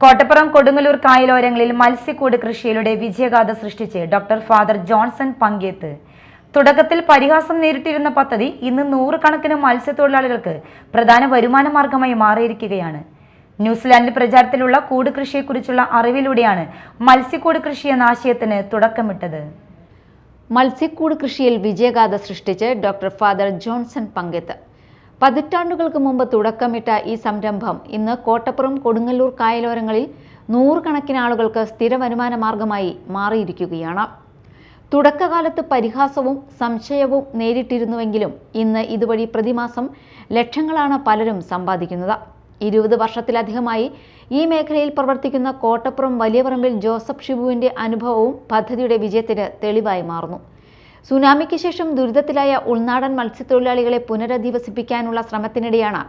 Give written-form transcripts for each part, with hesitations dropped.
കോട്ടപ്പുറം കൊടുങ്ങല്ലൂർ കായലോരങ്ങളിൽ മത്സ്യക്കൂട് കൃഷിയിലൂടെ വിജയഗാഥ സൃഷ്ടിച്ച് doctor father Johnson Panketh. തുടക്കത്തിൽ പരിഹാസം നേരിട്ടിരുന്ന പദ്ധതി ഇന്ന് നൂറുകണക്കിന് മത്സ്യത്തൊഴിലാളികൾക്ക് പ്രധാന വരുമാന മാർഗമായി മാറിയിരിക്കുകയാണ്. ന്യൂസിലാൻഡിൽ പ്രചാരത്തിലുള്ള കൂട് കൃഷിയെക്കുറിച്ചുള്ള അറിവിലൂടെയാണ് മത്സ്യക്കൂട് കൃഷി എന്ന ആശയത്തിന് തുടക്കമിട്ടത്. മത്സ്യക്കൂട് കൃഷിയിൽ വിജയഗാഥ സൃഷ്ടിച്ച് ഡോക്ടർ ഫാദർ ജോൺസൺ പങ്കേത്ത്. പതിറ്റാണ്ടുകൾക്ക് മുമ്പ് തുടക്കമിട്ട ഈ സംരംഭം ഇന്ന് കോട്ടപ്പുറം കൊടുങ്ങല്ലൂർ കായലോരങ്ങളിൽ നൂറുകണക്കിന് ആളുകൾക്ക് സ്ഥിര വരുമാന മാർഗമായി മാറിയിരിക്കുകയാണ്. തുടക്കകാലത്ത് പരിഹാസവും സംശയവും നേരിട്ടിരുന്നുവെങ്കിലും ഇന്ന് ഇതുവഴി പ്രതിമാസം ലക്ഷങ്ങളാണ് പലരും സമ്പാദിക്കുന്നത്. 20 വർഷത്തിലധികമായി ഈ മേഖലയിൽ പ്രവർത്തിക്കുന്ന കോട്ടപ്പുറം വലിയപറമ്പിൽ ജോസഫ് ഷിബുവിന്റെ അനുഭവവും പദ്ധതിയുടെ വിജയത്തിന് തെളിവായി മാറുന്നു. സുനാമിക്ക് ശേഷം ദുരിതത്തിലായ ഉൾനാടൻ മത്സ്യത്തൊഴിലാളികളെ പുനരധിവസിപ്പിക്കാനുള്ള ശ്രമത്തിനിടെയാണ്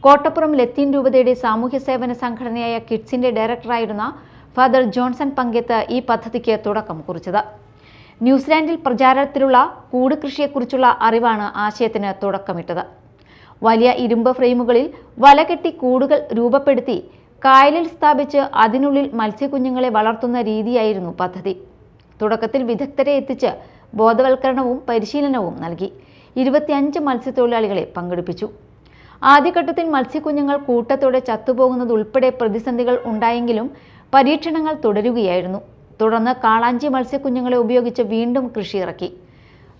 കോട്ടപ്പുറം ലത്തീൻ രൂപതയുടെ സാമൂഹ്യ സേവന സംഘടനയായ കിഡ്സിന്റെ ഡയറക്ടറായിരുന്ന ഫാദർ ജോൺസൺ പങ്കേത്ത് ഈ പദ്ധതിക്ക് തുടക്കം കുറിച്ചത്. ന്യൂസിലാൻഡിൽ പ്രചാരത്തിലുള്ള കൂട് കൃഷിയെക്കുറിച്ചുള്ള അറിവാണ് ആശയത്തിന് തുടക്കമിട്ടത്. വലിയ ഇരുമ്പ് ഫ്രെയിമുകളിൽ വലകെട്ടി കൂടുകൾ രൂപപ്പെടുത്തി കായലിൽ സ്ഥാപിച്ച് അതിനുള്ളിൽ മത്സ്യക്കുഞ്ഞുങ്ങളെ വളർത്തുന്ന രീതിയായിരുന്നു പദ്ധതി. തുടക്കത്തിൽ വിദഗ്ധരെ എത്തിച്ച് ബോധവൽക്കരണവും പരിശീലനവും നൽകി 25 മത്സ്യത്തൊഴിലാളികളെ പങ്കെടുപ്പിച്ചു. ആദ്യഘട്ടത്തിൽ മത്സ്യക്കുഞ്ഞുങ്ങൾ കൂട്ടത്തോടെ ചത്തുപോകുന്നതുൾപ്പെടെ പ്രതിസന്ധികൾ ഉണ്ടായെങ്കിലും പരീക്ഷണങ്ങൾ തുടരുകയായിരുന്നു. തുടർന്ന് കാളാഞ്ചി മത്സ്യക്കുഞ്ഞുങ്ങളെ ഉപയോഗിച്ച് വീണ്ടും കൃഷി ഇറക്കി.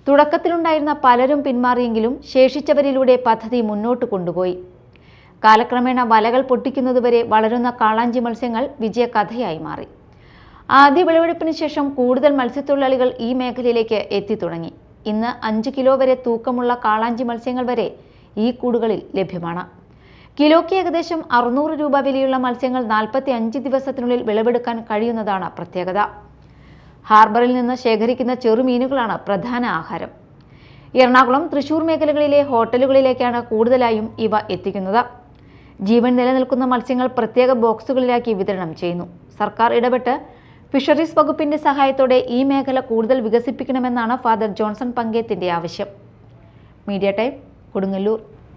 തുടക്കത്തിലുണ്ടായിരുന്ന പലരും പിന്മാറിയെങ്കിലും ശേഷിച്ചവരിലൂടെ പദ്ധതി മുന്നോട്ട് കൊണ്ടുപോയി. കാലക്രമേണ വലകൾ പൊട്ടിക്കുന്നതുവരെ വളരുന്ന കാളാഞ്ചി മത്സ്യങ്ങൾ വിജയകഥയായി മാറി. ആദ്യ വിളവെടുപ്പിന് ശേഷം കൂടുതൽ മത്സ്യത്തൊഴിലാളികൾ ഈ മേഖലയിലേക്ക് എത്തിത്തുടങ്ങി. ഇന്ന് 5 കിലോ വരെ തൂക്കമുള്ള കാളാഞ്ചി മത്സ്യങ്ങൾ വരെ ഈ കൂടുകളിൽ ലഭ്യമാണ്. കിലോയ്ക്ക് ഏകദേശം 600 രൂപ വിലയുള്ള മത്സ്യങ്ങൾ 45 ദിവസത്തിനുള്ളിൽ വിളവെടുക്കാൻ കഴിയുന്നതാണ് പ്രത്യേകത. ഹാർബറിൽ നിന്ന് ശേഖരിക്കുന്ന ചെറുമീനുകളാണ് പ്രധാന ആഹാരം. എറണാകുളം, തൃശൂർ മേഖലകളിലെ ഹോട്ടലുകളിലേക്കാണ് കൂടുതലായും ഇവ എത്തിക്കുന്നത്. ജീവൻ നിലനിൽക്കുന്ന മത്സ്യങ്ങൾ പ്രത്യേക ബോക്സുകളിലാക്കി വിതരണം ചെയ്യുന്നു. സർക്കാർ ഇടപെട്ട് ഫിഷറീസ് വകുപ്പിന്റെ സഹായത്തോടെ ഈ മേഖല കൂടുതൽ വികസിപ്പിക്കണമെന്നാണ് ഫാദർ ജോൺസൺ പങ്കേത്തിന്റെ ആവശ്യം. Media time, Kodungallur.